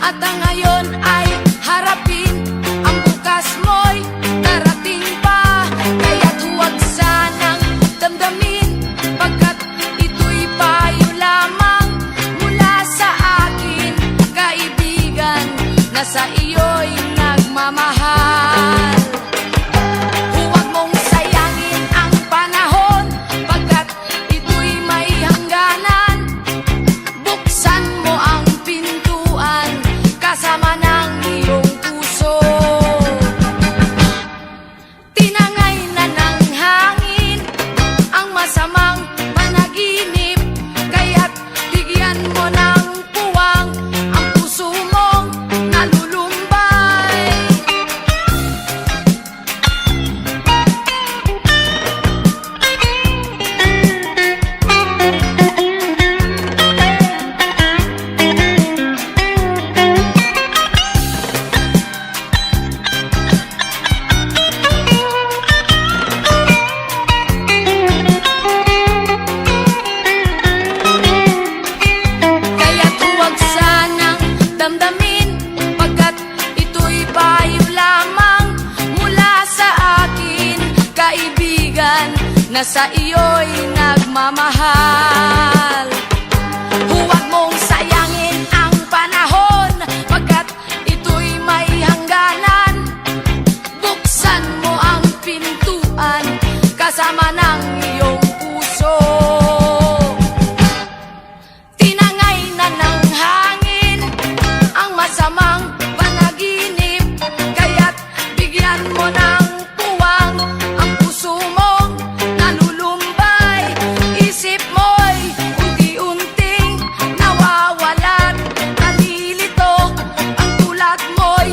At ang ngayon ay harapin, ang bukas mo'y darating pa. Kaya't huwag sanang damdamin, pagkat ito'y payo lamang mula sa akin, kaibigan na sa iyo'y nagmamahal. Huwag mong sayangin ang panahon, pagkat ito'y may hangganan. Buksan mo ang pintuan kasama ng iyong puso. Tinangay na ng hangin ang masamang panaginip, kaya't bigyan mo ng puwang ang puso mong nalulumbay. Kaya't huwag sanang damdamin, pagkat ito'y payo lamang mula sa akin, kaibigan na sa iyo'y nagmamahal. Huwag mong sayangin ang panahon, pagkat ito'y may hangganan. Buksan mo ang pintuan kasama ng iyong puso. Tinangay na ng hangin ang masamang panaginip, kaya't bigyan mo ng puwang ang puso mong nalulumbay. Isip mo'y unti-unting nawawalan, nalilito ang tulad mo'y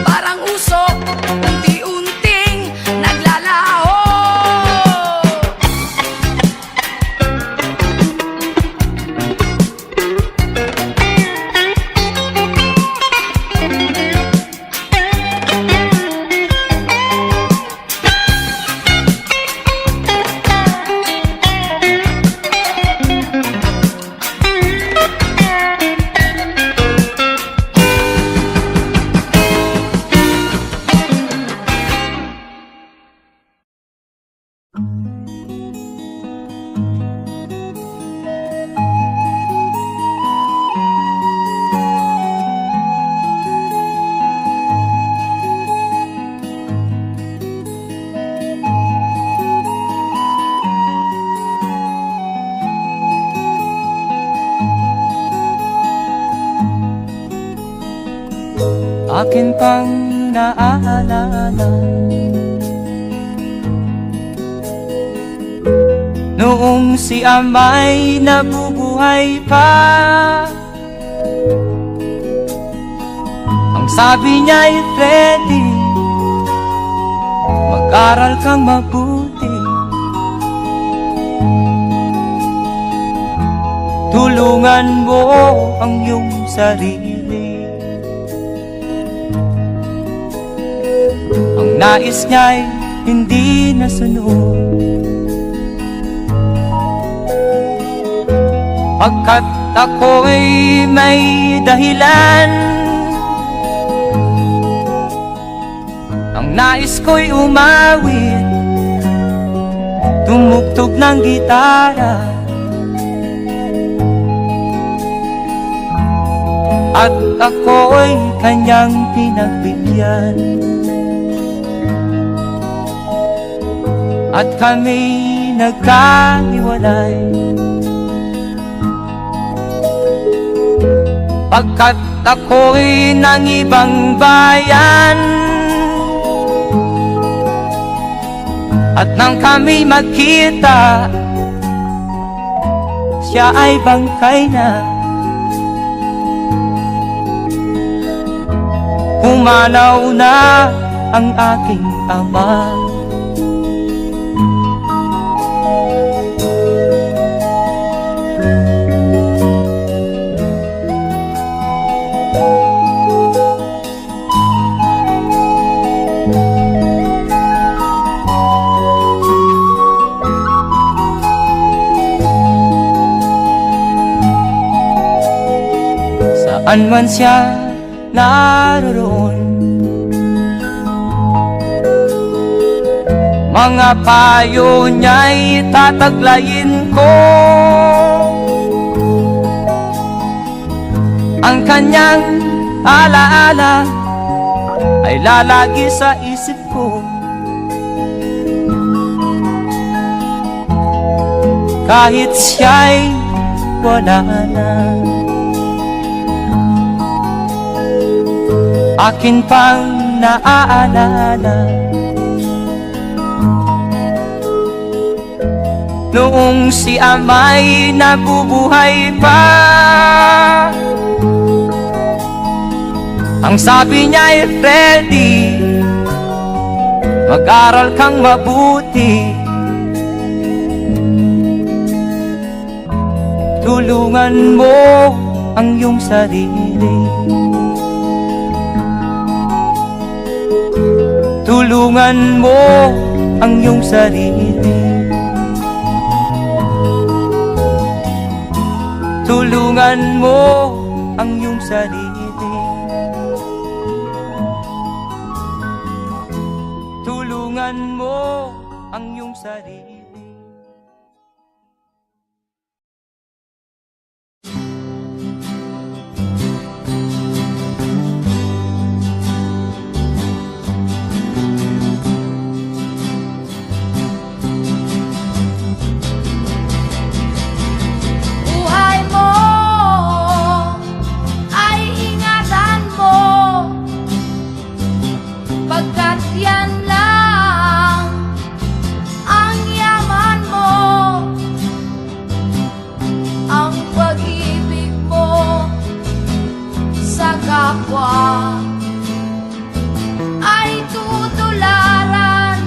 parang usok, unti-unting naglalaho. Akin pang naaalala noong si ama'y nabubuhay pa. Ang sabi niya'y Freddy, mag-aral kang mabuti, tulungan mo ang iyong sarili. Ang nais niya'y hindi nasunod, pagkat ako'y may dahilan. Ang nais ko'y umawit, tumugtog ng gitara, at ako'y kanyang pinagbigyan. At kami nagkahiwalay, pagkat ako'y ng ibang bayan. At nang kami magkita, siya ay bangkay na. Pumanaw na ang aking ama. Saan man siya naroon. Mga payo niya'y tataglayin ko, ang kanyang alaala ay lalagi sa isip ko. Kahit siya'y wala na, akin pang naaalala noong si ama'y nabubuhay pa. Ang sabi niya'y Freddy, mag-aral kang mabuti, tulungan mo ang iyong sarili, tulungan mo ang iyong sarili, tulungan mo ang iyong sarili, tulungan mo ang iyong sarili. Buhay mo ay ingatan mo, pagkat yan lang ang yaman mo. Ang pag-ibig mo sa kapwa ay tutularan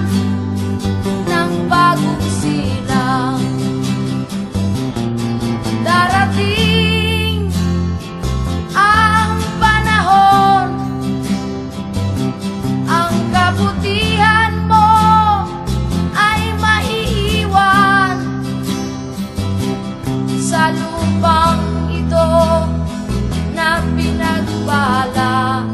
ng bagong silang. Darating ang panahon, ang kabutihan mo ay maiiwan sa lupang ito na pinagbala.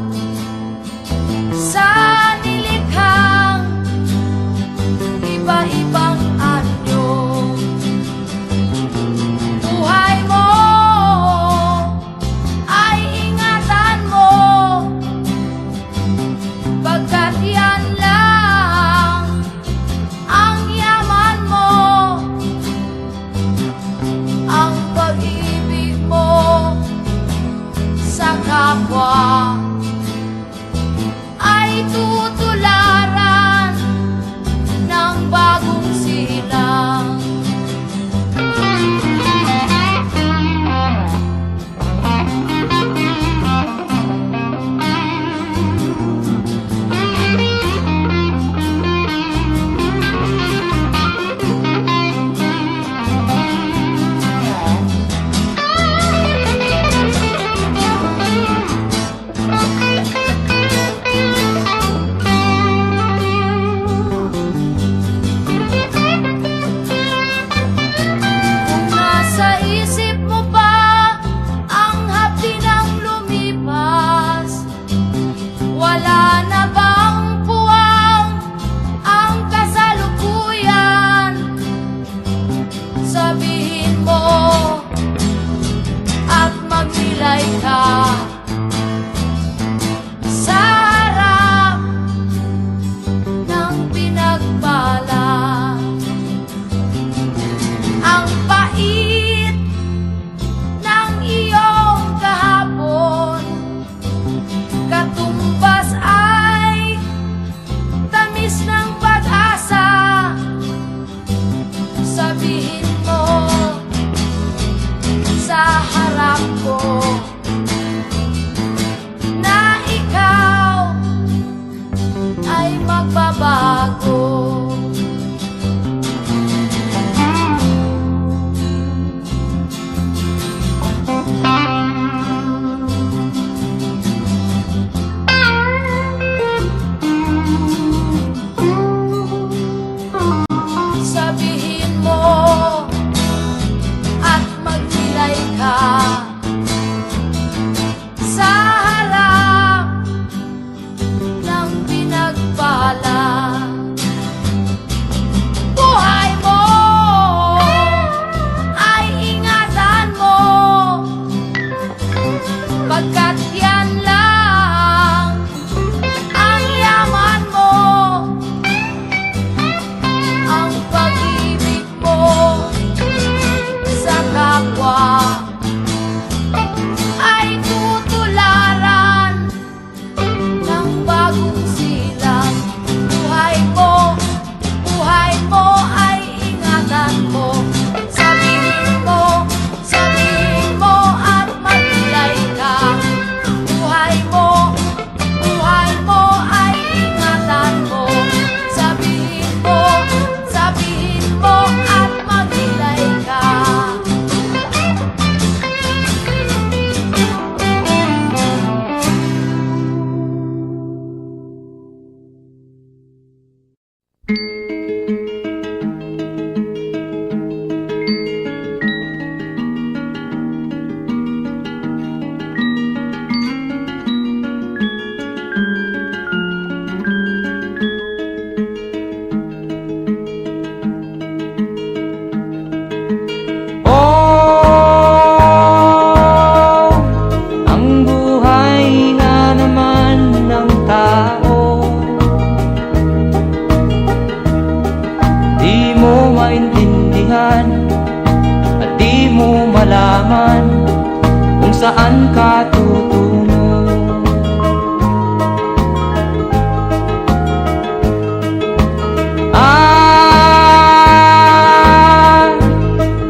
saan ka tutungo.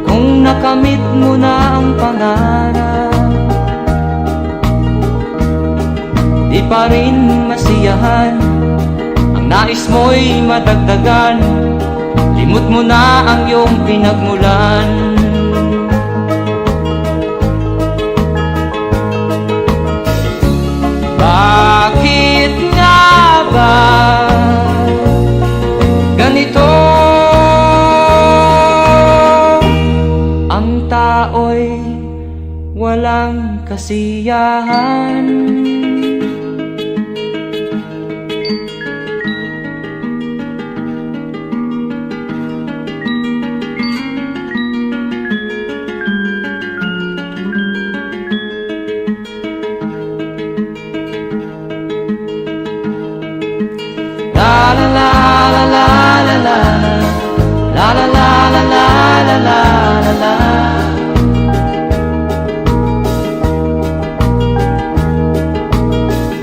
Kung nakamit mo na ang pangarap, di pa rin masiyahan, ang nais mo'y madagdagan, limot mo na ang iyong pinagmulan. Bakit nga ba ganito? Ang tao'y walang kasiyahan. La la la la la la la la la la la la la la la.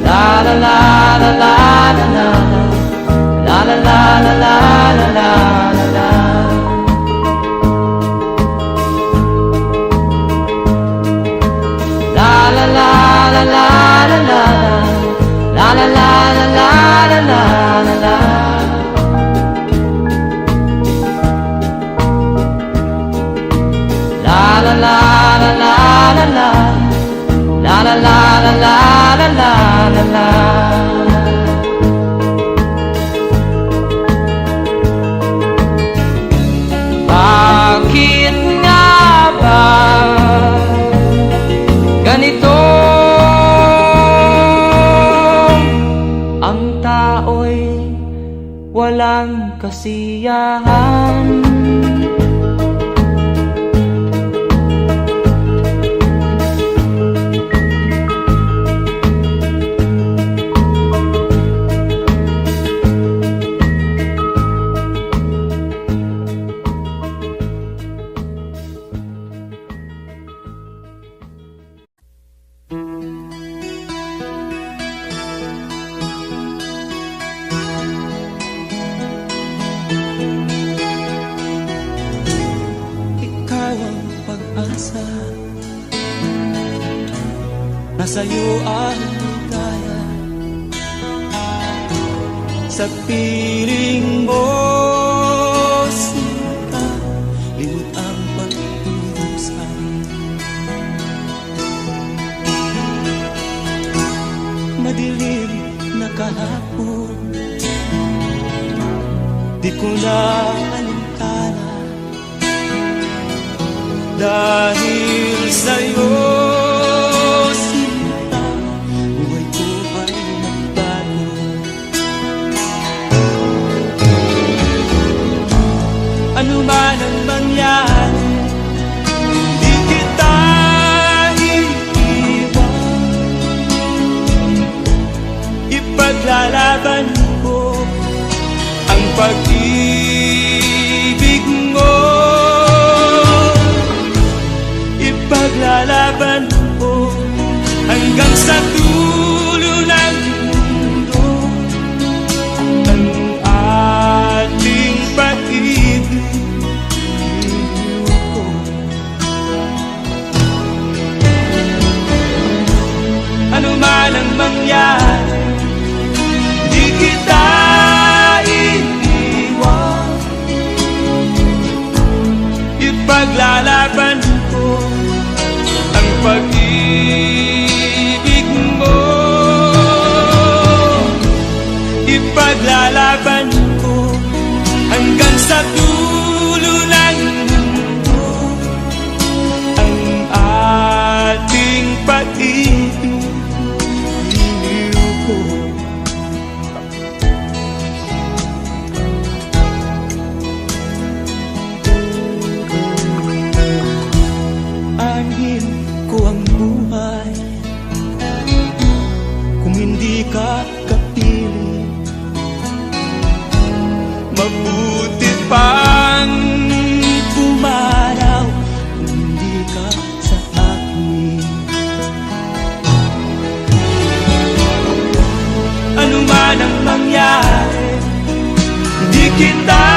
La la la la la la la la la la la la la la. La la la la la la la la la la la la la la. La la la la la la la la la la la la la la. Bakit nga ba ganito? Ang tao'y walang kasiyahan. Nasa'yo ang ligaya, sa piling mo sinta, limot ang pag-iusan. Madilim na kahapon, di ko na alintana, dahil sa'yo ano man ang mangyari, di kita iiwan. Ipaglalaban ko ang pag-ibig mo. Ipaglalaban ko hanggang sa dulo ng mundo ang ating pag-ibig. Ano man ang mangyari, di kita iiwan. Ipaglalaban ko ang pag-ibig mo. Ipaglalaban ko hanggang sa dulo ng mundo ang ating pag-ibig. Anhin ko ang buhay kung hindi ka kapiling. Mabuti pang pumanaw kung hindi ka sa akin. man ang mangyari, hindi kita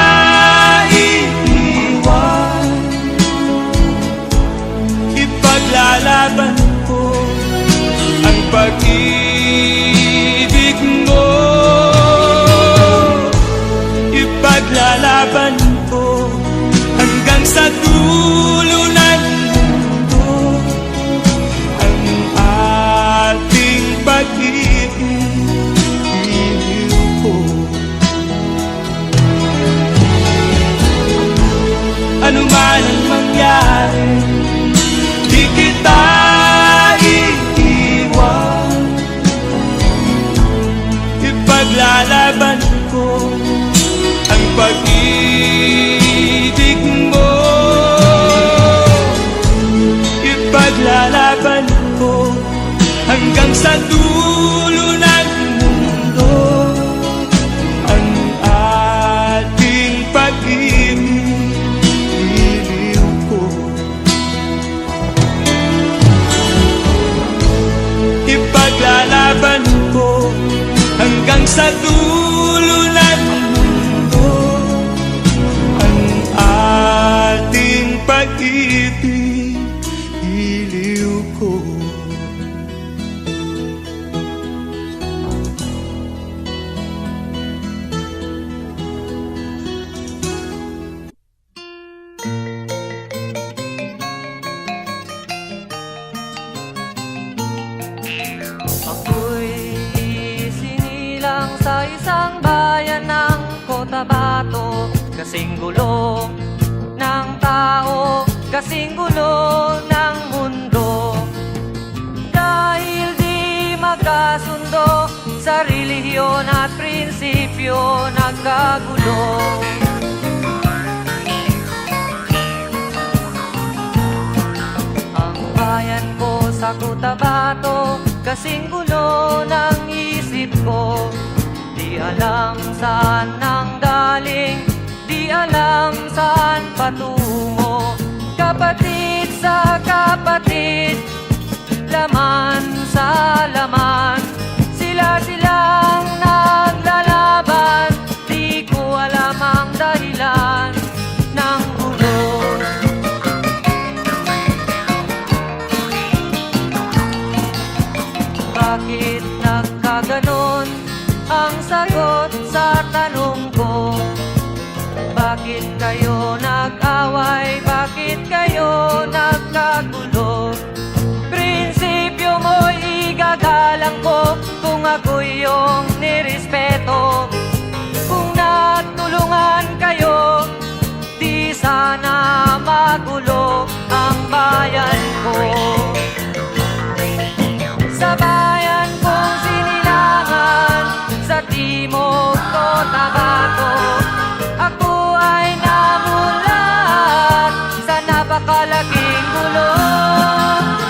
iiwan. Ipaglalaban ko ang pag-ibig mo. Ipaglalaban ko hanggang sa dulo ng mundo ang ating pag-ibig ko. Ano man ang mangyari, di kita iiwan. Ipaglalaban ko ang pag-ibig mo. Ipaglalaban ko hanggang sa dulo ng mundo ang ating pag-ibig ko. Ipaglalaban ko hanggang sa dulo ng mundo ang ating pag-ibig, iliw ko. Ako'y isinilang sa isang bayan ng Cotabato, kasing gulo ng tao, kasing gulo ng mundo. Dahil di magkasundo sa relihiyon at prinsipyo, nagkagulo. Ang bayan ko sa Cotabato, kasing gulo ng isip ko. Di alam saan nang galing, di alam saan patungo. Kapatid sa kapatid, laman sa laman, sila-silang naglalaban. Di ko alam ang dahilan ng gulo. Bakit nagkaganon ang sagot sa tanong ko? Bakit kayo nag-away? Bakit kayo nagkagulo? Prinsipyo mo'y igagalang ko kung ako'y iyong nirespeto. Kung natulungan kayo, di sana magulo ang bayan ko. Sa bayan kong sinilangan, sa Timog Cotabato, ako ay namulat sa napakalaking gulo.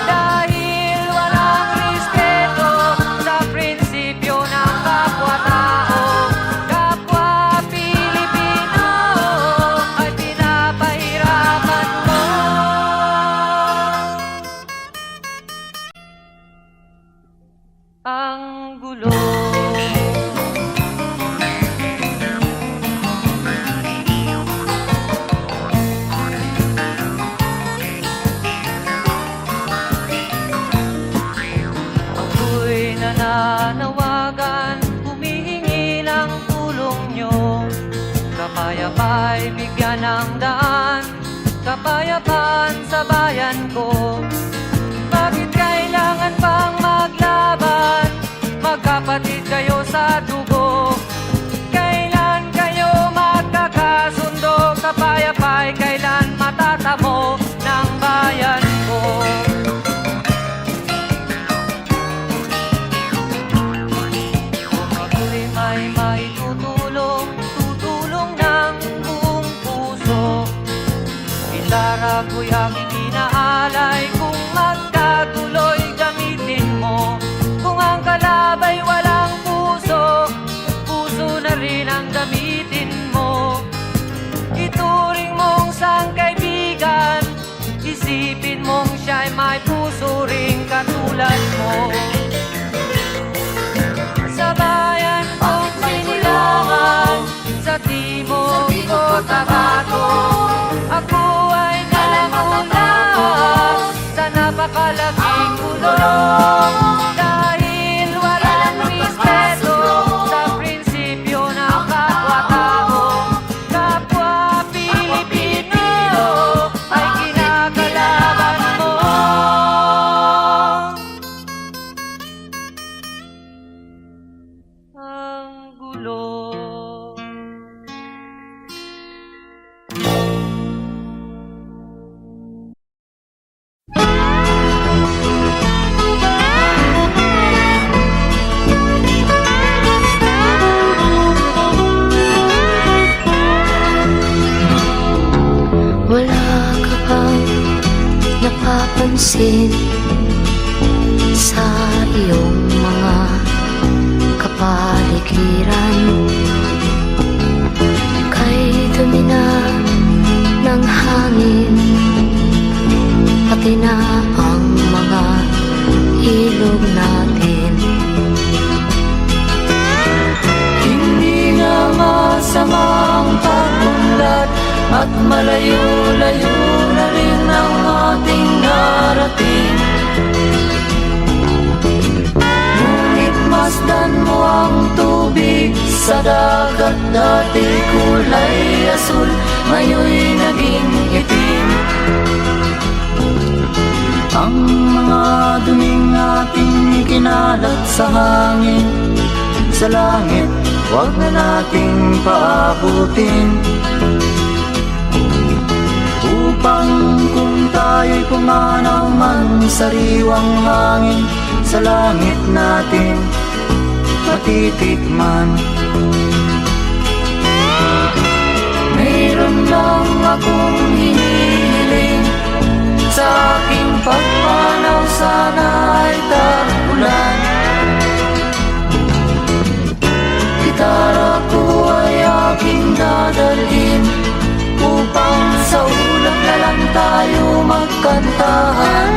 Dahil walang respeto sa prinsipyo ng kapwa-tao, kapwa Pilipino ay pinapahirapan mo. Ang gulo. Ako'y nananawagan, humihingi ng tulong nyo. Kapayapa'y bigyan ng daan, kapayapaan sa bayan ko. Bakit kailangan pang maglaban? Magkapatid kayo sa dugo. Kailan kayo magkakasundo? Kapayapa'y kailan matatamo ng bayan ko? Kung ako'y may tutulong, tutulong ng buong puso. Gitara ko'y aking inaalay, kung magkatuloy gamitin mo. Kung ang kalabay walang puso, puso na rin ang gamitin mo. Ituring mong sangkaibigan, isipin mong siya'y may puso ring katulad mo. Sa bayan kong itlog. Wala ka bang napapansin sa iyong mga kapaligiran? Kay dumi na ng hangin, pati na ang mga ilog natin. Hindi nga masamang pagunlad at malayo-layo na rin ang ating narating. Ngunit masdan mo ang tubig sa dagat, dati kulay asul, ngayon'y naging itim. Ang mga duming ating kinalat sa hangin, sa langit, huwag na nating paabutin. Upang kung tayo'y pumanaw man sariwang hangin, sa langit natin matitikman. Mayroon lang akong hinihiling, sa aking pagpanaw sana ay tag-ulan. Gitara ko ay aking dadalhin, upang sa ulap na lang tayo magkantahan.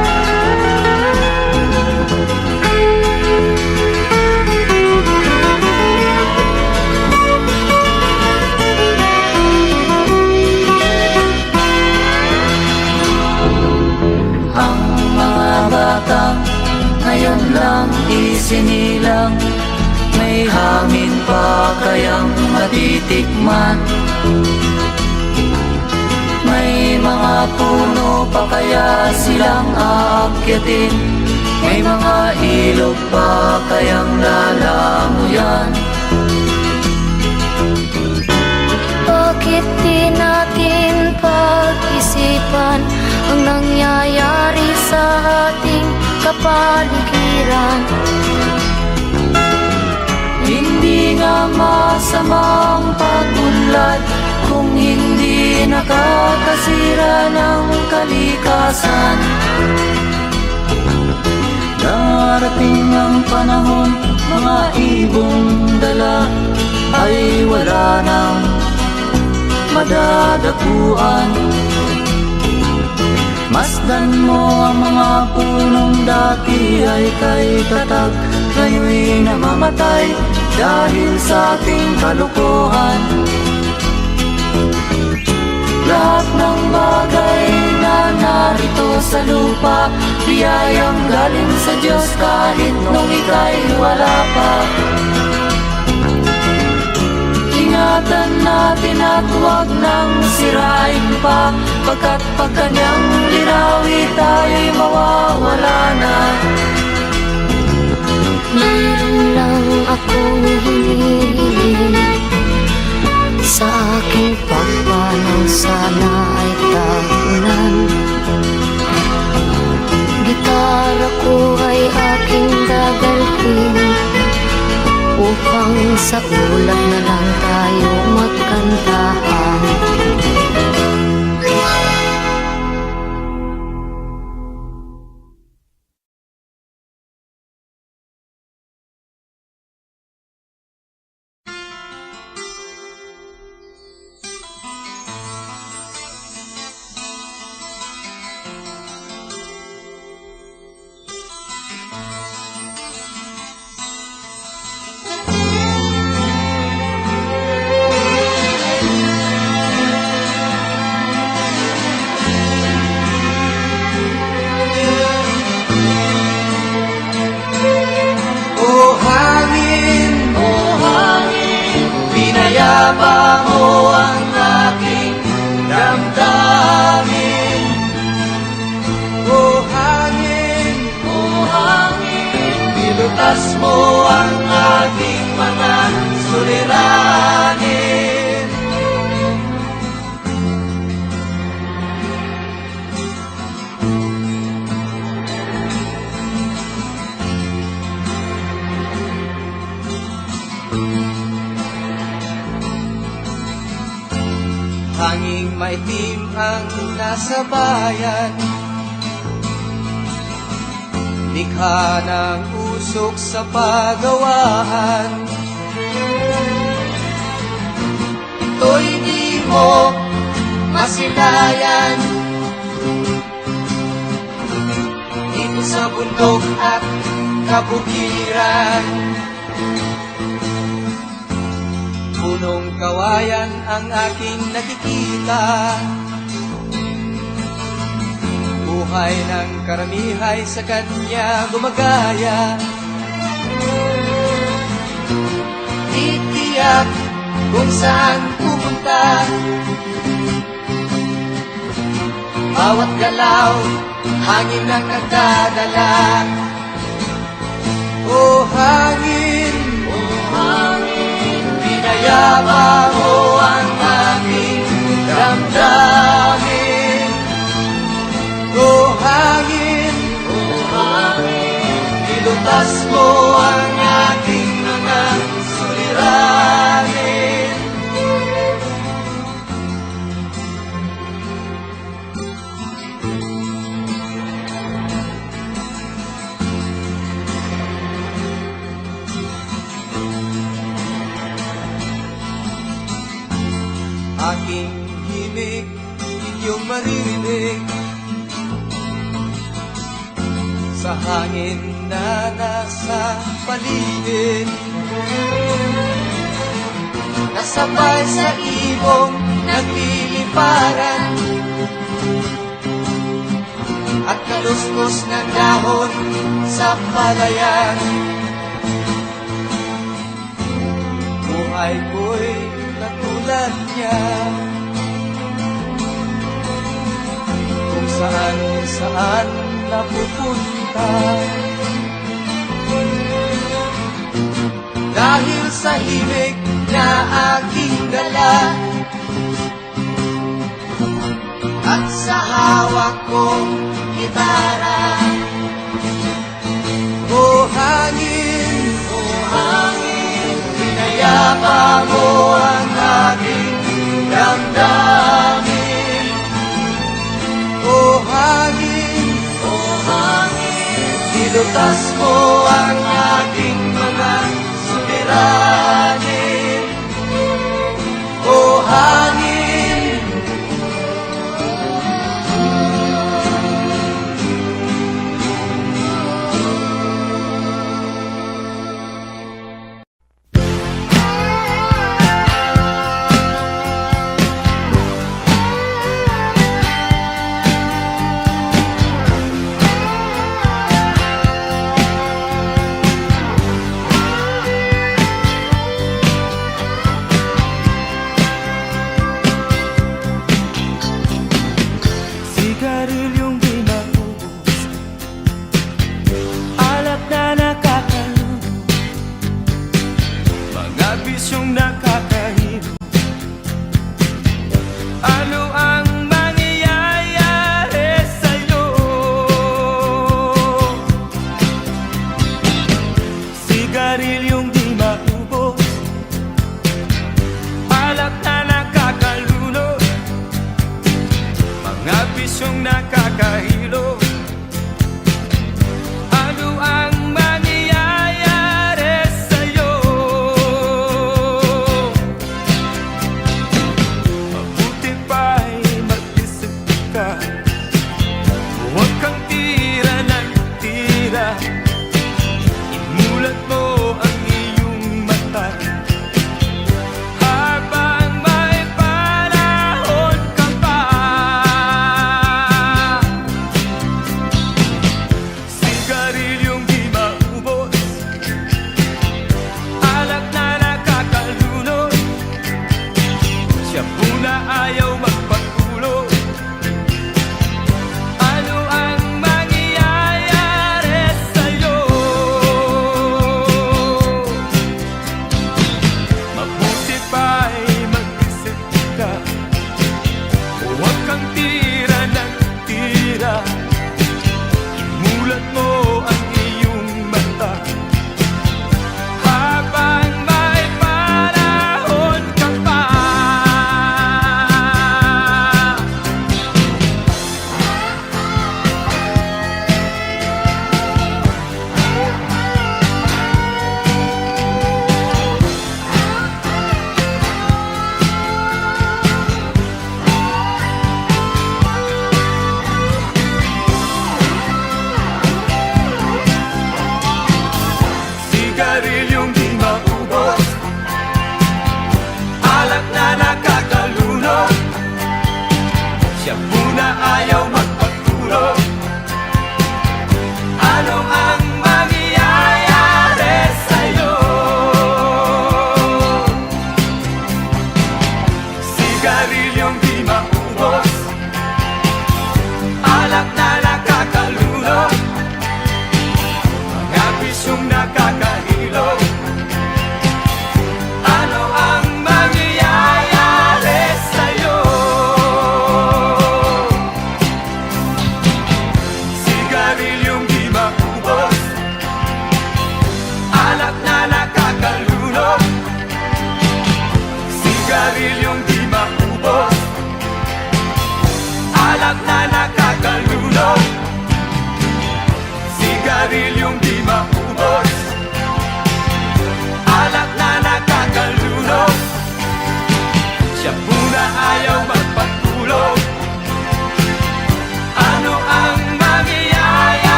Ang mga batang ngayon lang isinilang, may hangin pa kayang matitikman? May mga puno pa kaya silang aakyatin? May mga ilog pa kayang lalamuyan? Bakit di natin pag-isipan ang nangyayari sa ating kapaligiran? Hindi nga masamang pagunlad kung hindi nakakasira ng kalikasan. Darating ang panahon, mga ibong dala ay wala nang madadapuan. Masdan mo ang mga punong dati ay kay tatag, ngayon'y namamatay dahil sa ating kalukuhan. Lahat ng bagay na narito sa lupa, biyayang galing sa Diyos kahit nung ika'y wala pa. Ingatan natin at huwag nang sirain pa, pagkat pag kanyang linawi tayo'y mawawala na. Mayroon lang akong hinihiling, sa aking pagpanaw sana ay tag-ulan. Gitara ko ay aking dadalhin, upang sa ulap na lang tayo magkantahan. Pinayapa mo ang aking damdamin. O hangin, Nilutas mo ang aking mga suliranin. Hanging maitim ang nasa bayan, likha ng usok sa pagawaan. Ito'y di mo masilayan, dito sa bundok at kabukiran. Punong kawayan ang aking nakikita, buhay ng karamihay sa kanya gumagaya. Titiyak kung saan pupunta, bawat galaw, hangin ang nagdadala. O hangin, pinayapa mo ang aking damdamin. O hangin, nilutas mo ang aking mga suliranin. Aking himig, inyong maririnig sa hangin na nasa paligid. Kasabay sa ibong nagliliparan at kaluskos ng dahon sa palayan. Buhay ko'y katulad niya, kung saan napupunta. Dahil sa himig na aking dala at sa hawak kong gitara. O hangin, pinayapa mo ang aking damdamin. O hangin, nilutas mo ang aking mga suliranin. O hangin, Sigarilyong di maubos, alak na nakakaluno, mga bisyong nakakahilo. Ano ang mangyayari sa'yo? Sigarilyong di maubos, alak na nakakaluno, mga bisyong nakakahilo. Ano ang mangyayari sa'yo? Mabuti pa'y mag-isip ka, huwag kang tira ng tira. Imulat mo ang iyong mata habang may panahon ka pa.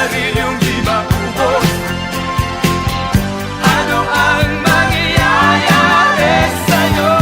sarilyong di maubos. Ano ang mangyayari sa'yo?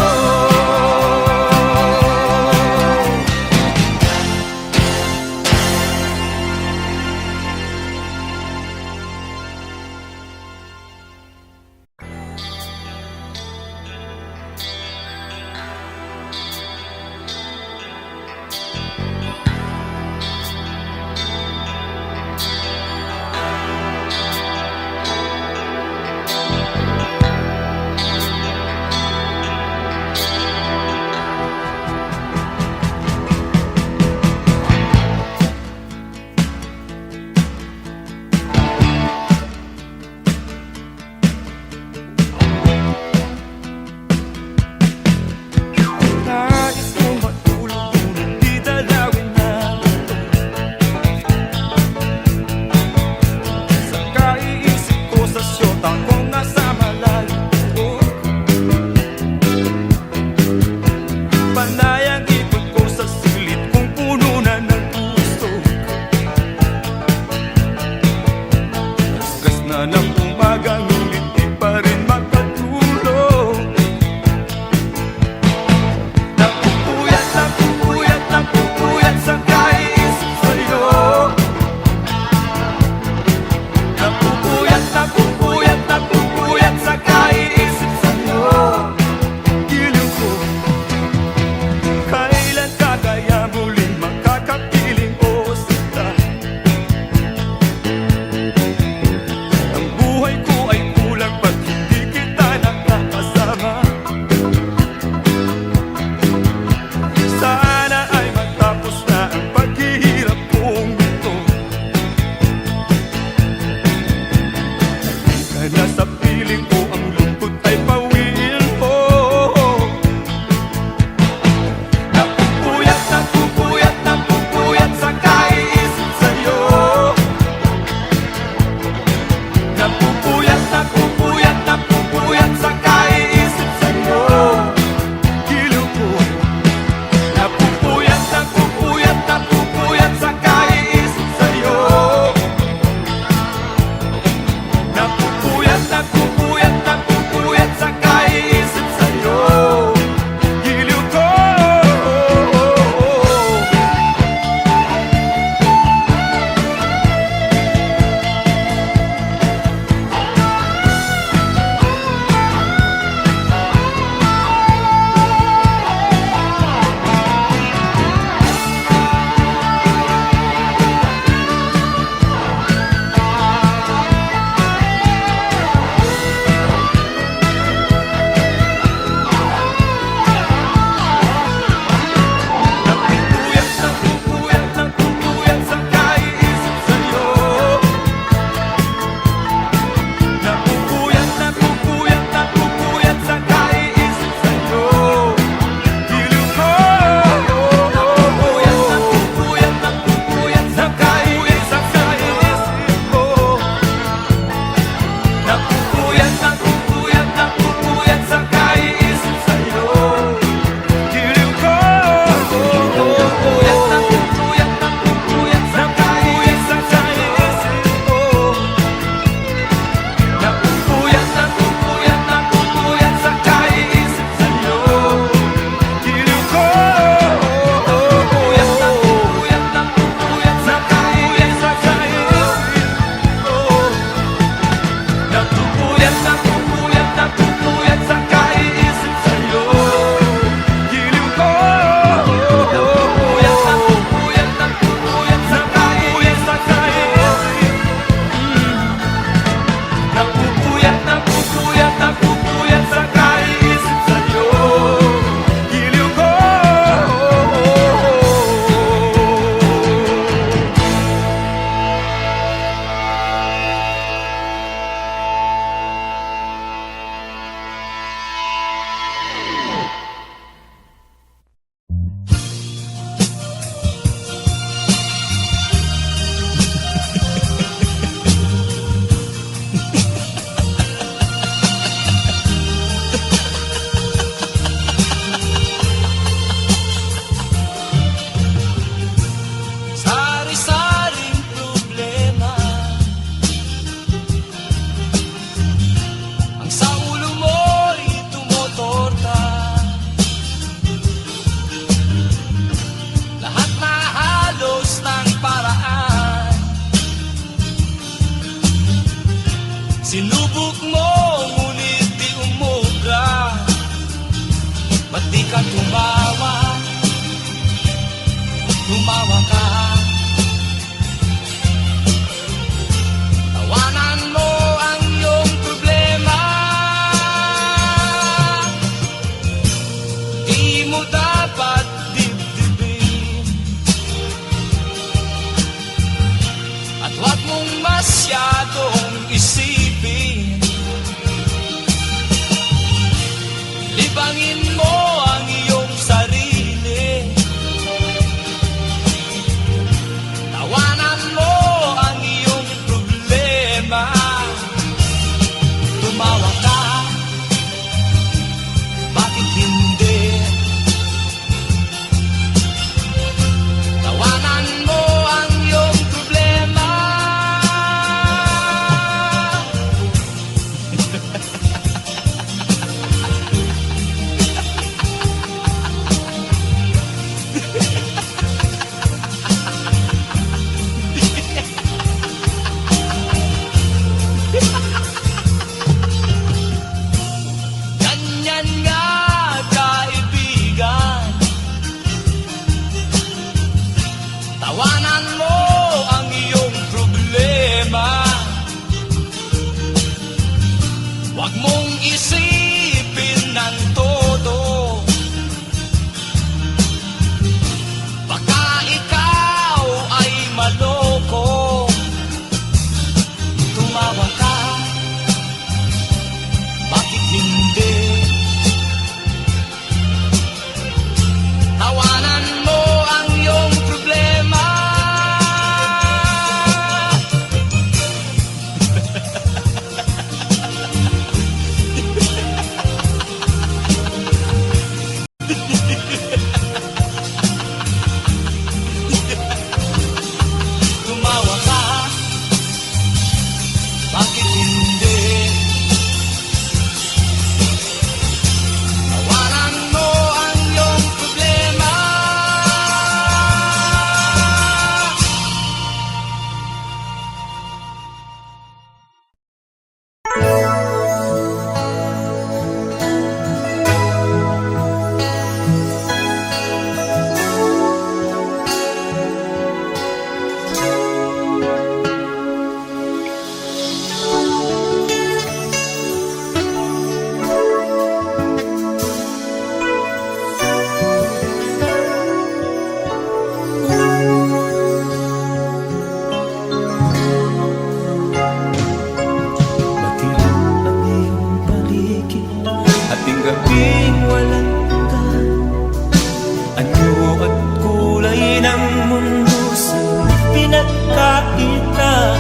at kahit na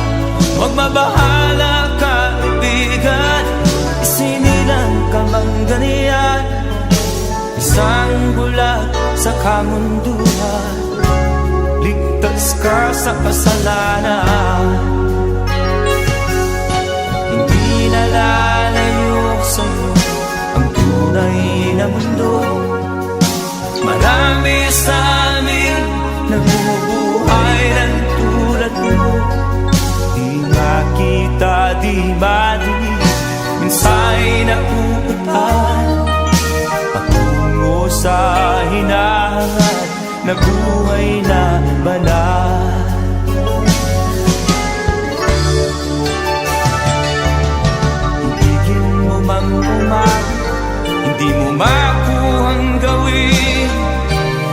magmabahala kaibigan, isinilang ka mang ganiyan, isang bulag sa kamunduhan, ligtas ka sa kasalanan. Hindi nalalayo sa'yo ang tunay na mundo. Marami sa amin nabubuhay ng tulad mo. Di makita, di madinig, minsa'y napupuntahan patungo sa hinahangat na buhay na banal. Ibigin mo mang umag, hindi mo makuhang gawin.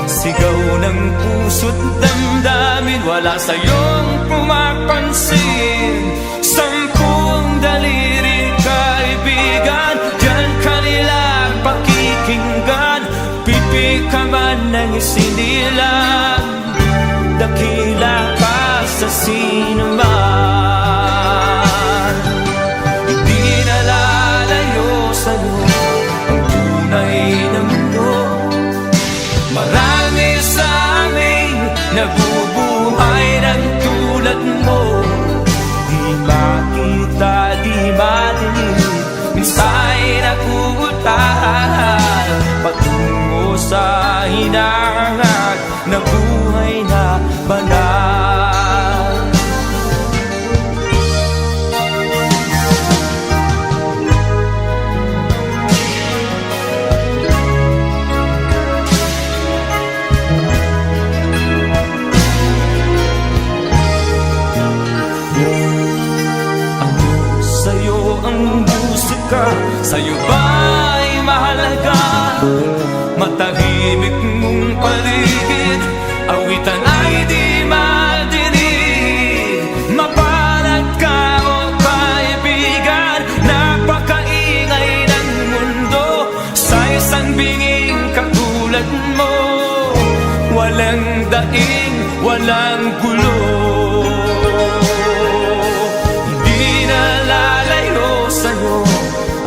Sigaw ng puso't damdamin, wala sa'yong pumapansin. Sampung daliri kaibigan, diyan kanila pakikinggan. Pipi ka man ng isinilang, dakila ka sa sinuman. Hindi nalalayo sa'yo ang tunay na mundo. Marami sa amin nabubuhay ng tulad mo. Di makita, di madinig, minsa'y nakuutahan patungo sa hinangat na buhay na banal. Sa'yo ang musika, sa'yo ba'y mahalaga? Matahimik mong paligid, awitan ay di madinig. Mapalad ka o kaibigan, napakaingay ng mundo. Sa isang binging katulad mo, walang daing, walang gulo. Hindi nalalayo sa'yo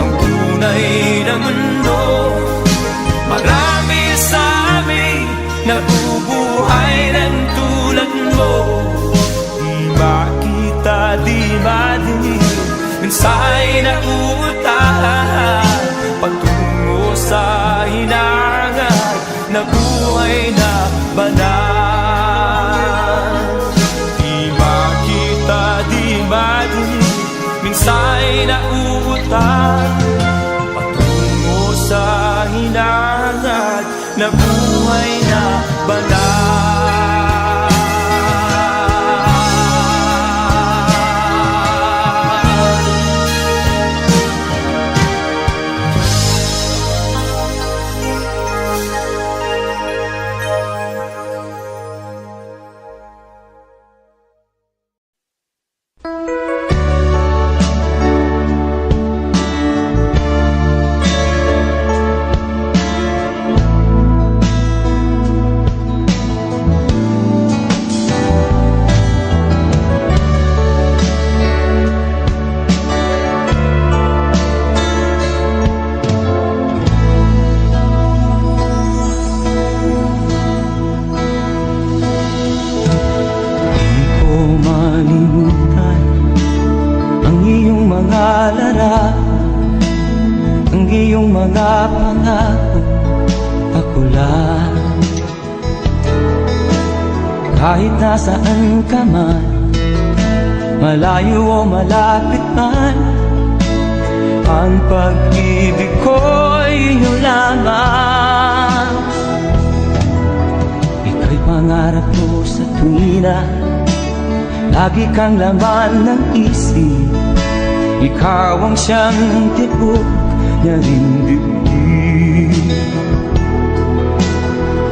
ang tunay na mundo. Marami sa amin nabubuhay ng tulad mo. Di makita, di madinig, minsa'y nauutahan patungo sa hinangat na buhay na banal. Di makita, di madinig, minsa'y nauutahan patungo sa hinangat na buhay na banal. Ang iyong mga pangako, ako lang. Kahit nasaan ka man, malayo o malapit man, ang pag-ibig ko'y iyo lamang. Ika'y pangarap ko sa tuwina, lagi kang laman ng isip. Ikaw ang siyang tibok niya rin dibdib.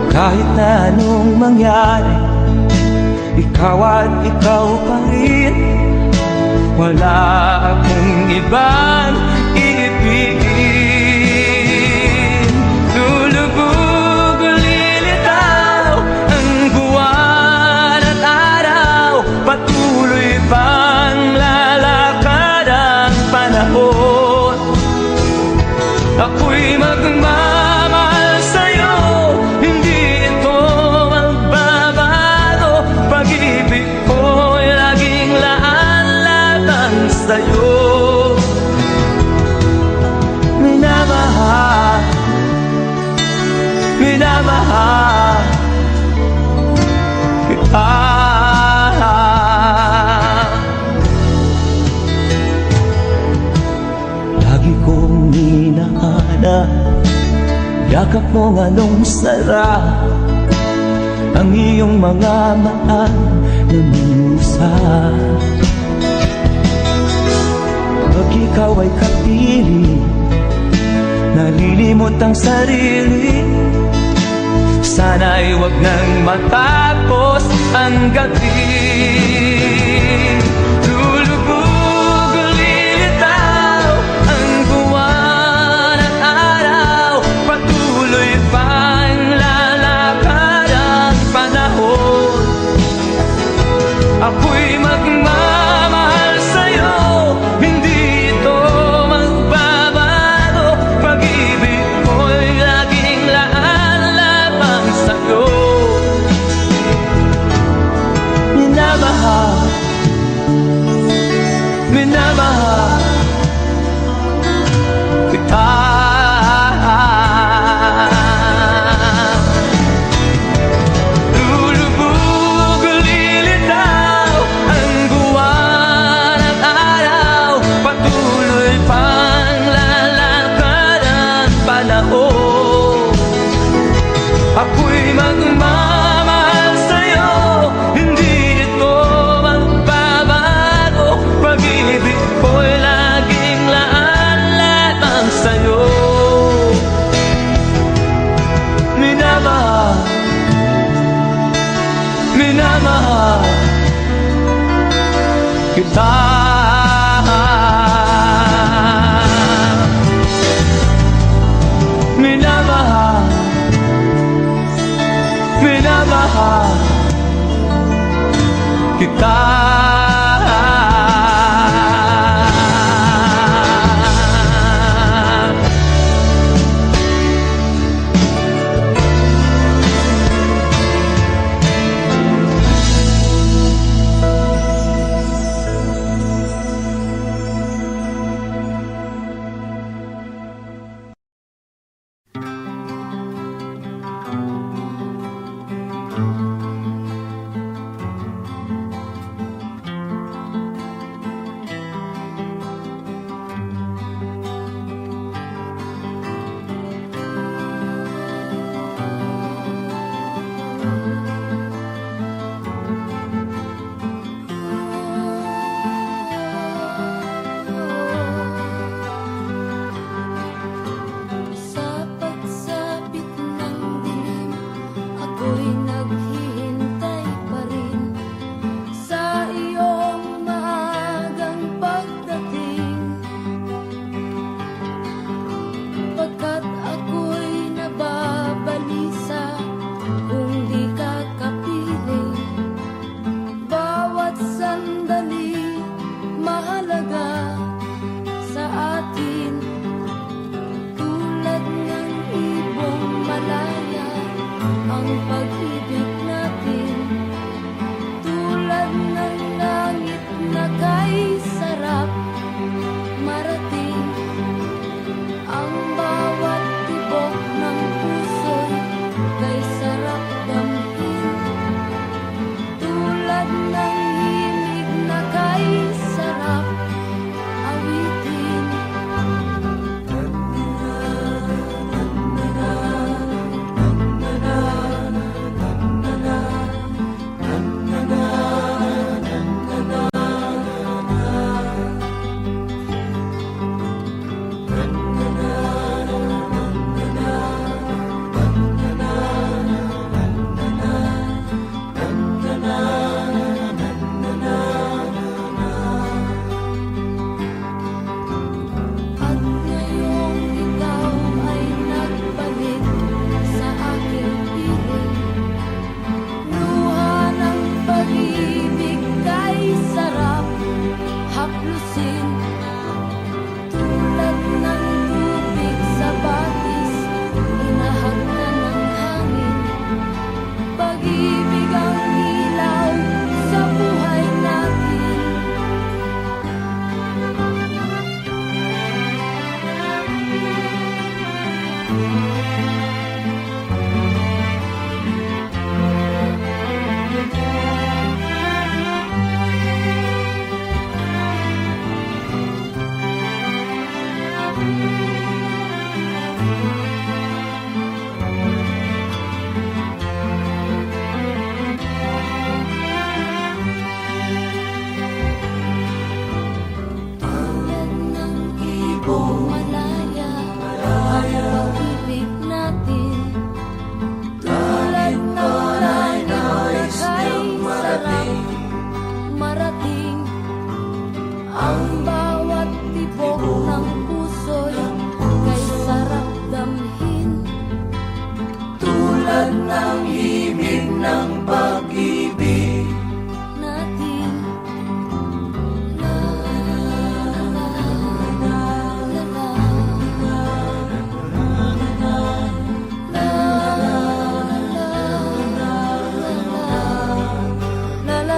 Kahit na anong mangyari, ikaw at ikaw pa rin. Wala akong ibang iibigin. Lulubog o lilitaw ang buwan at araw, sa'yo. Minamahal, minamahal kita. Lagi kong hinahanap yakap mong anong sarap, ang iyong mga mahal na musa. Pag ikaw ay kapiling, nalilimot ang sarili. Sana'y wag nang matapos ang gabi. Lulubog, lilitaw ang buwan at araw. Patuloy pang lalakad ang panahon. Ako'y magmamahal sa'yo, hindi ito magbabago. Pag-ibig ko'y laging laan lamang sa'yo. Minamahal, minamahal kita. Lulubog, lilitaw ang buwan at araw. Patuloy pang lalakad ang panahon. Ako'y magmamahal sa'yo, hindi ito magbabago. Pag-ibig ko'y laging laan lamang sa'yo. Minamahal, minamahal kita. Minamahal, minamahal kita. Sa pagsapit ng dilim, ako'y naghihintay pa rin sa iyong maagang pagdating. Pagkat ako'y nababalisa kung di ka kapiling. Bawat sandali mahalaga sa atin. Tulad ng ibong malaya ang pag-ibig natin. Tulad ng langit na kay sarap marating. Ang bawat tibok ng puso'y kay sarap damhin. Tulad ng himig na kay sarap awitin. At ngayong ikaw ay nagbalik sa aking piling. Luha ng pag-ibig kay sarap haplusin. Tulad ng tubig sa batis, inahag na ng hangin. Pag-ibig ang ilaw sa buhay natin. Ang bawat tibok ng puso'y kay sarap damhin. Tulad ng himig ng pag-ibig Natin la la la la la la la la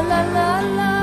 la la la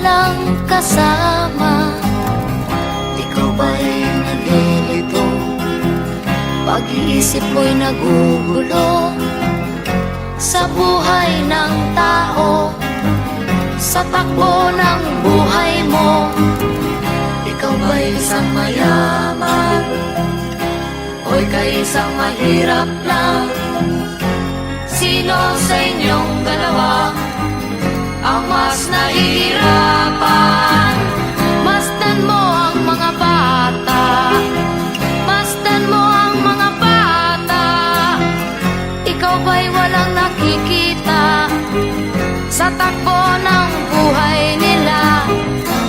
walang kasama. Ikaw ba'y nalilito? Pag-iisip mo'y nagugulo sa buhay ng tao, sa takbo ng buhay mo. Ikaw ba'y isang mayaman o ika'y isang mahirap lang? Sino sa inyong dalawa ang mas nahihirapan? Masdan mo ang mga bata, masdan mo ang mga bata. Ikaw ba'y walang nakikita sa takbo ng buhay nila?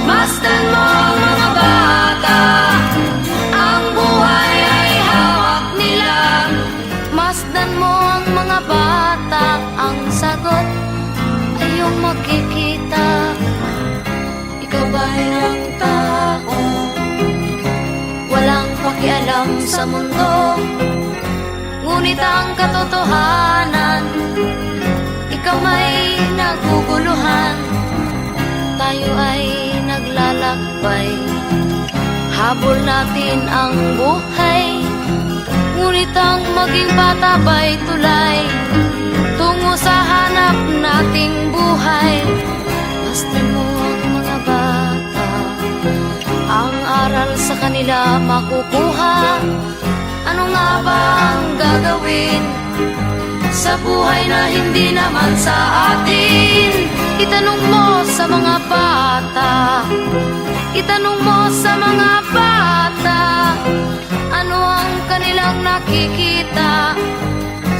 Masdan mo ang mga bata, ang buhay ay hawak nila. Masdan mo ang mga bata, ang sagot ay iyong makikita. Ikaw ba'y ang tao, walang pakialam sa mundo, ngunit ang katotohanan, ikaw may naguguluhan. Tayo ay naglalakbay, habol natin ang buhay, ngunit ang maging bata ba'y tulay tungo sa hanap nating buhay. Basta mo ang mga bata, ang aral sa kanila makukuha. Ano nga ba ang gagawin sa buhay na hindi naman sa atin? Itanong mo sa mga bata, itanong mo sa mga bata, ano ang kanilang nakikita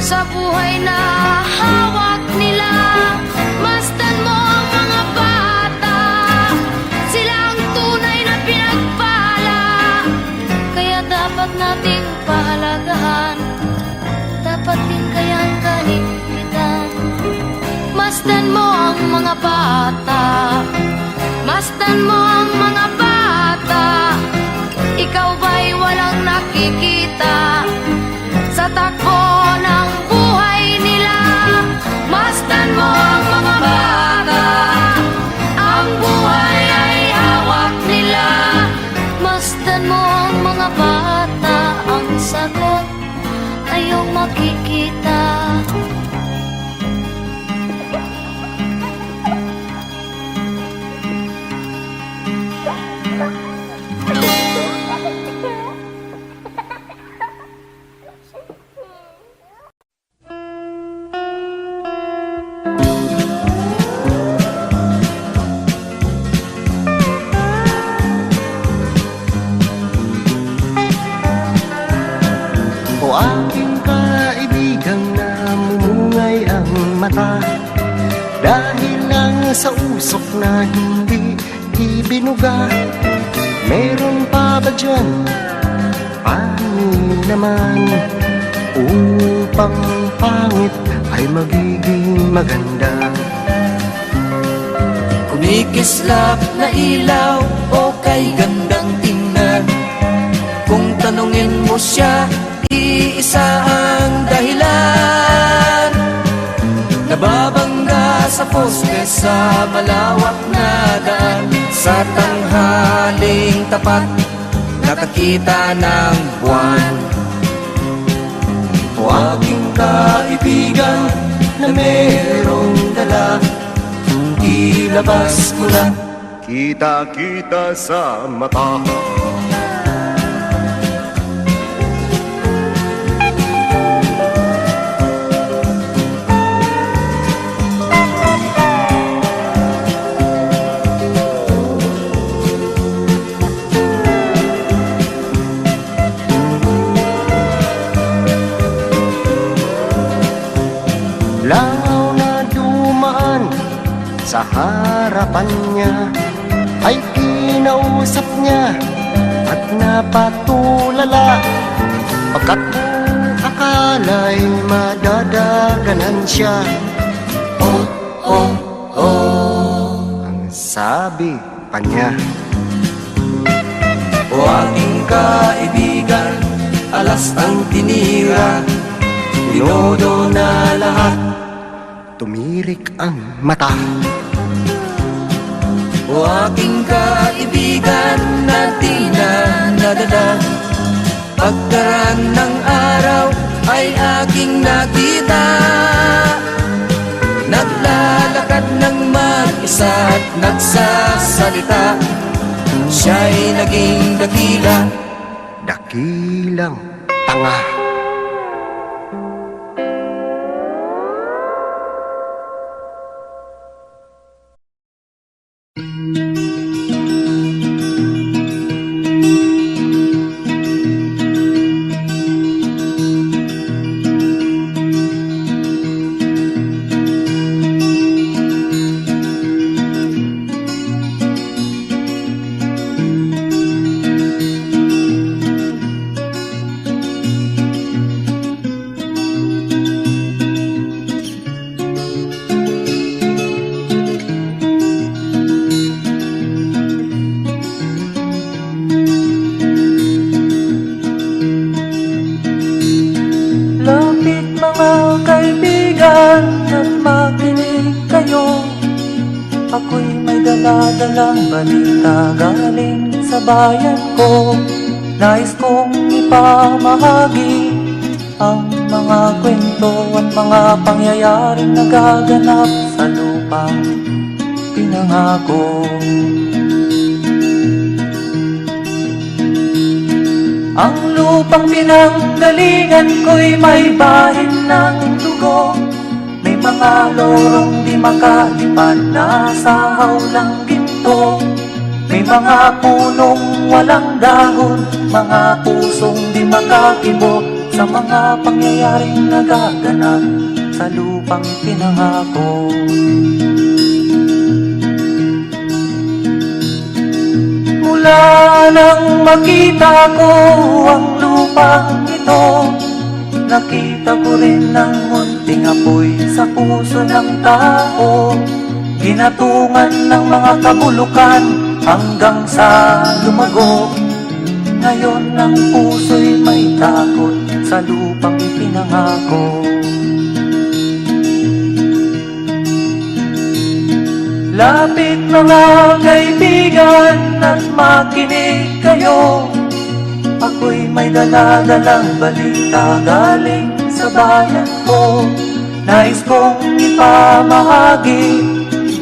sa buhay na hawak nila. Masdan mo ang mga bata, sila ang tunay na pinagpala, kaya dapat nating pahalagahan, dapat din kayang kaligpitan. Masdan mo ang mga bata, masdan mo ang mga bata. Ikaw ba'y walang nakikita sa takbo ng buhay nila? Masdan mo ang mga bata, ang buhay ay hawak nila. Masdan mo ang mga bata, ang sagot ay iyong makikita. O aking kaibigang namumungay ang mata, dahil lang sa usok na hindi ibinuga. Meron pa ba dyan panig naman, upang pangit ay magiging maganda? Kumikislap na ilaw o kay gandang tingnan, kung tanungin mo siya, iisa ang dahilan. Nababangga sa poste sa malawak na daan, sa tanghaling tapat nakakita ng buwan. O aking kaibigan na merong dala, ilabas mo na. Kita-kita sa mata. Langaw na dumaan sa harapan niya, ay kinausap niya at napatulala, pagkat akala'y madadaganan siya. Oh, oh, oh, ang sabi pa niya. O aking kaibigan, alas ang tinira, tinodo na lahat. Tumirik ang mata. O aking kaibigan na di na nadala, pagkaraan ng araw ay aking nakita, naglalakad ng mag-isa at nagsasalita. Siya'y naging dakila. Dakilang tanga. Lapit mga kaibigan at makinig kayo, ako'y may dala-dalang balita galing sa bayan ko. Nais kong ipamahagi ang mga kwento at mga pangyayaring nagaganap sa lupang pinangako. Ang lupang pinanggalingan ko'y may bahin ng dugo, may mga lorong di makalipan na sa hawlang ginto, may mga punong walang dahon, mga pusong di makakibo sa mga pangyayaring nagaganap sa lupang pinangako. Mula nang makita ko ang lupang ito, nakita ko rin ang munting apoy sa puso ng tao, ginatungan ng mga kabulukan hanggang sa lumago. Ngayon ang puso'y may takot sa lupang ipinangako. Lapit mga kaibigan at makinig kayo, ako'y may dala-dalang balita galing sa bayan ko. Nais kong ipamahagi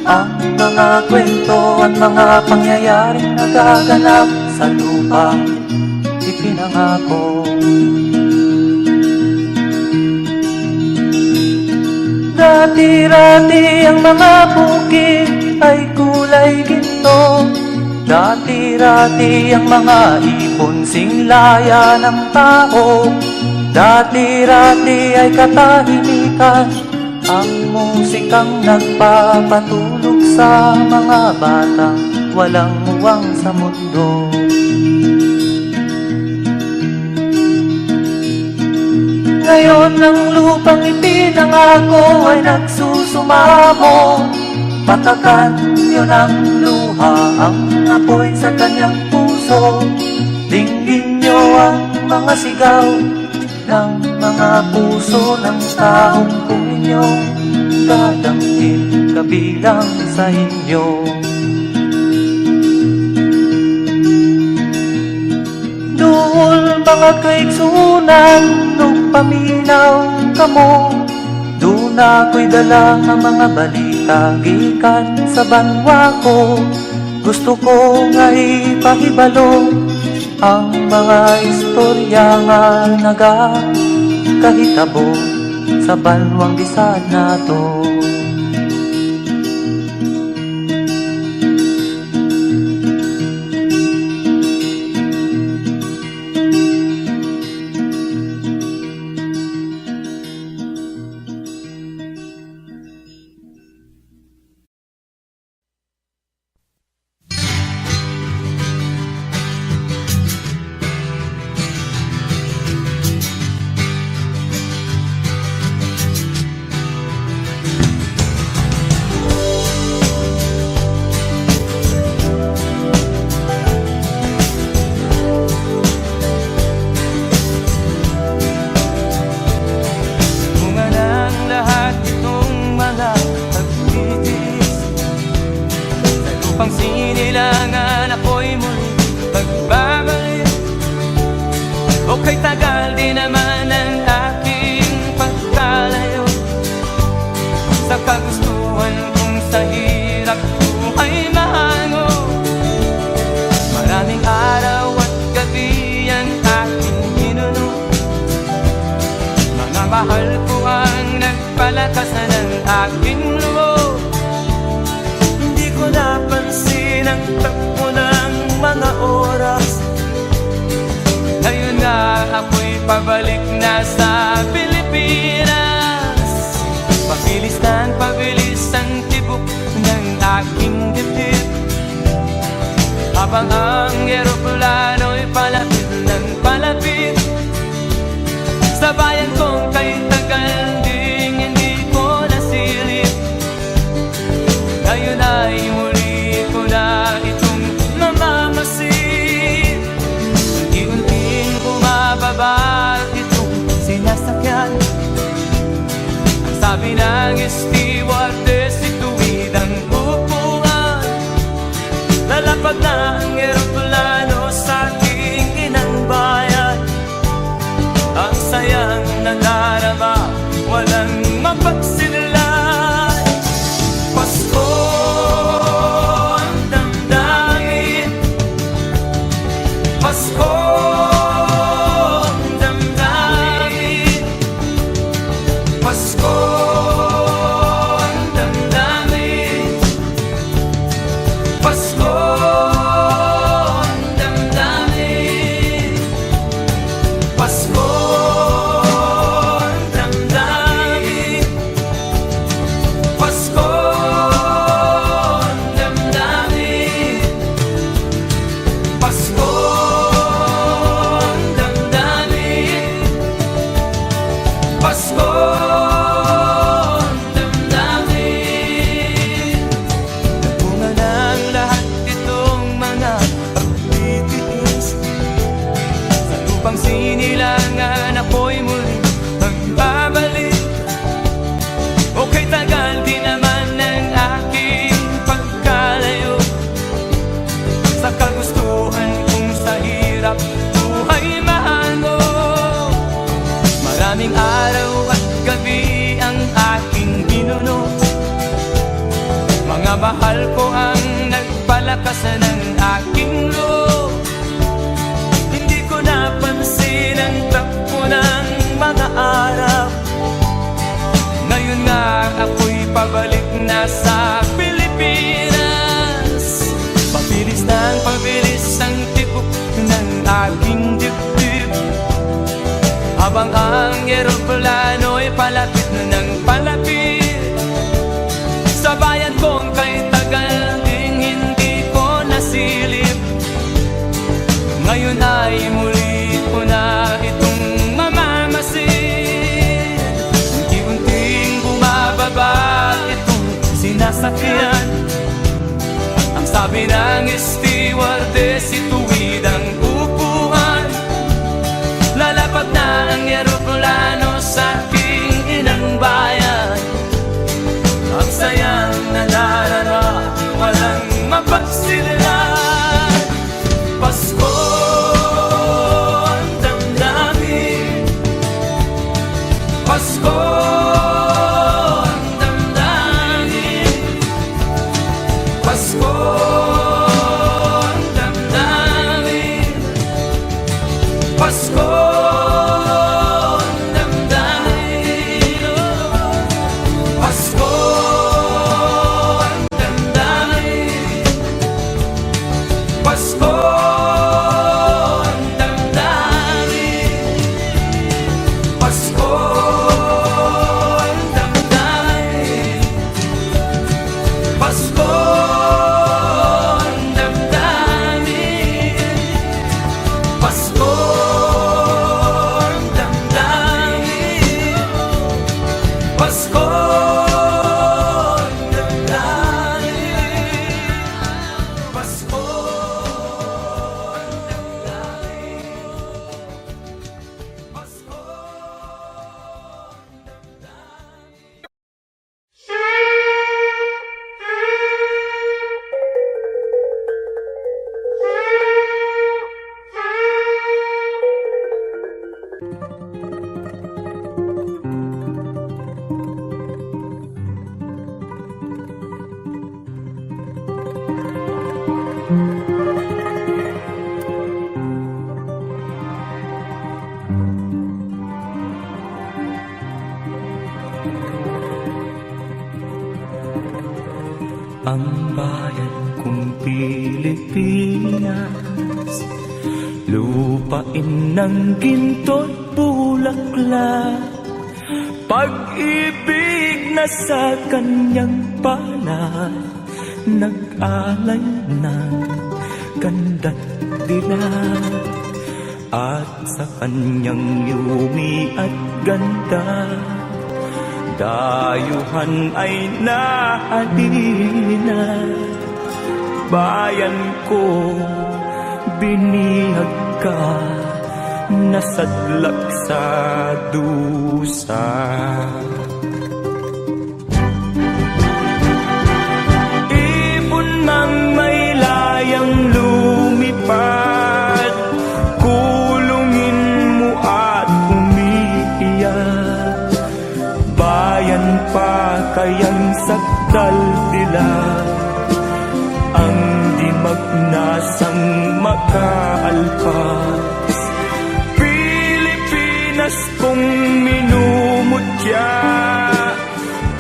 ang mga kwento at mga pangyayaring nagaganap sa lupang ipinangako. Dati-rati ang mga bukid ay kulay ginto, dati-rati ang mga ibon singlaya ng tao, dati-rati ay katahimikan ang musikang nagpapatulog sa mga batang walang muwang sa mundo. Ngayon ang lupang ipinangako ay nagsusumamo, patakan yun ang luha, ang apoy sa kanyang puso. Dinggin nyo ang mga sigaw ng mga puso ng taong kung inyong dadamhin kabilang sa inyo. Duol mga kaigsunan nung paminaw kamo, doon ako'y dala ng mga balita gikan sa banwa ko. Gusto ko nga ipahibalo ang mga istorya nga nagakahitabo sa banwang bisan nato. sinilangan ako'y muli magbabalik. O kay tagal di naman ang aking pagkalayo sa kagustuhan kong sa hirap buhay mahango. Maraming araw at gabi ang aking ginuno, mga mahal ko ang nagpalakasan ng aking loob. Hindi ko napansin ang takbo ng mga oras. Ngayon nga ako'y pabalik na sa Pilipinas. Pabilis ang tibok ng aking dibdib, habang ang eroplano'y palapit ng palapit sa bayan kong kay tagal ding hindi ko nasilip. Ngayon ay muli ko na itong namamasid. Unti-unting bumababa itong sinasakyan. Ang sabi ng stewardess, ituwid ang upuan. Lalapag na ang eroplano sa aking inang bayan. Ang sayang nadarama, walang mapagsilan. Pasko ang damdamin, Pasko ang damdamin, Pasko ang damdamin, Pasko ang damdamin, Pasko ang damdamin, Pasko ang damdamin, Pasko ang damdamin, Pasko ang damdamin. Nagbunga ng lahat itong mga pagtitiis. Sa lupang sinilangan ako'y muli magbabalik. O kay tagal di naman ng aking pagkalayo sa kagustuhan kong sa hirap buhay mahango. Maraming araw at gabi ang aking ginuno, mga mahal ko ang nagpalakasan ng aking loob. Hindi ko napansin ang takbo ng mga araw. Ngayon nga ako'y pabalik na sa Pilipinas. Pabilis ang tibok ng aking dibdib, habang ang eroplano'y palapit ng palapit sa bayan kong kay tagal ding hindi ko nasilip. Ngayon ay muli ko na itong mamamasid. Unti-unting bumababa itong sinasakyan. Ang sabi ng stewardess, ituwid ang upuan. Lalapag na ang eroplano sa aking inang bayan. Ang sayang nadarama, walang mapagsilan. Pasko ang damdamin, Pasko ang damdamin, Pasko ang damdamin, Pasko ang damdamin, Pasko Pilipinas, lupain ng ginto't bulaklak, pag-ibig na sa kanyang palad, nag-alay ng ganda't dilag. At sa kanyang yumi at ganda, dayuhan ay nahalina. Bayan ko, binihag ka, nasadlak sa dusa. Ibon mang may layang lumipad, kulungin mo at umiiyak. Bayan pa kayang sakdal dilag, ang di magnasang makaalpas. Pilipinas kong minumutya,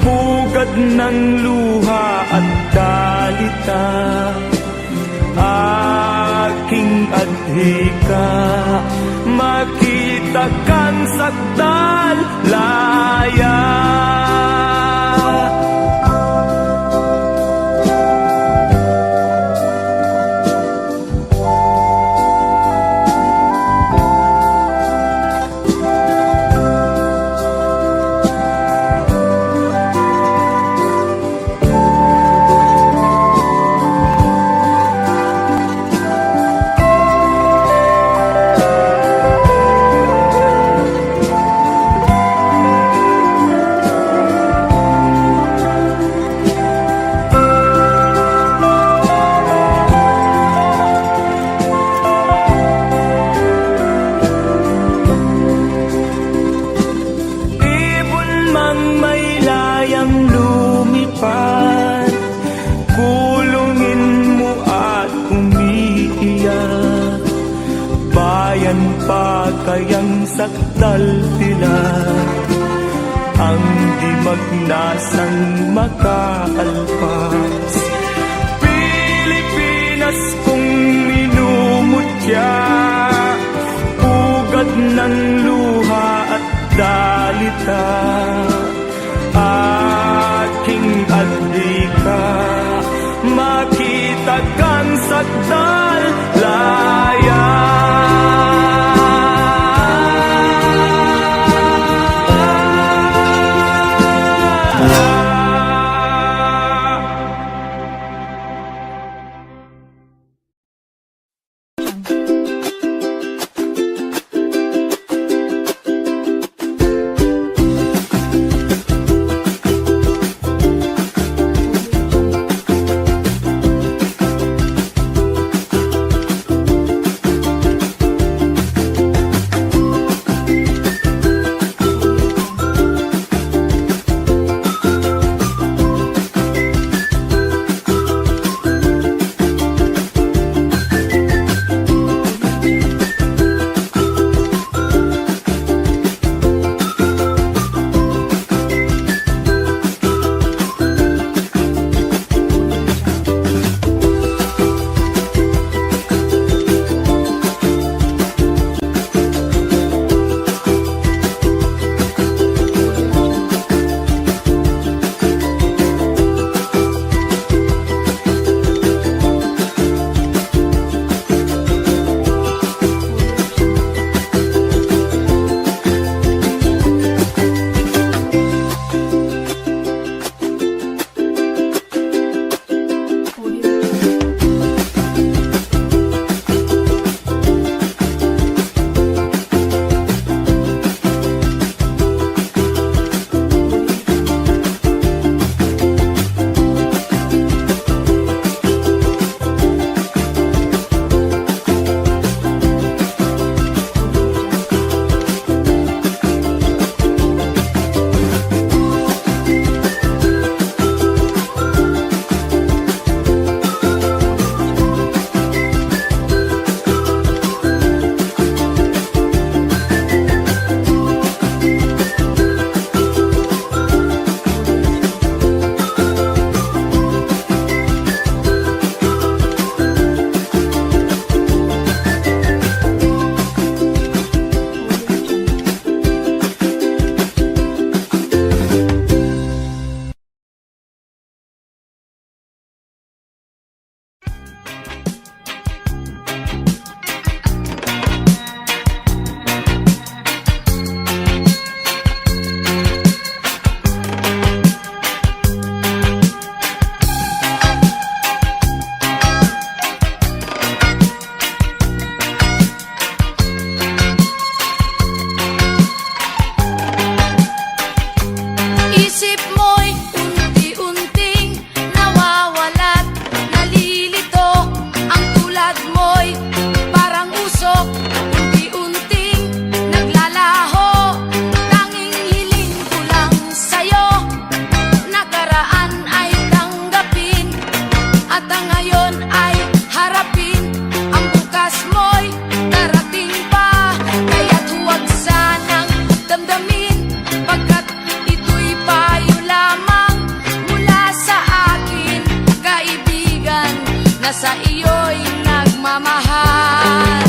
pugad ng luha at dalita. Aking adhika, makita kang sakdal laya. Kayang sakdal dilag, ang di magnasang makaalpas. Pilipinas kong minumutya, pugad ng luha at dalita. Aking adhika, makita kang sakdal laya. ako'y nagmamahal.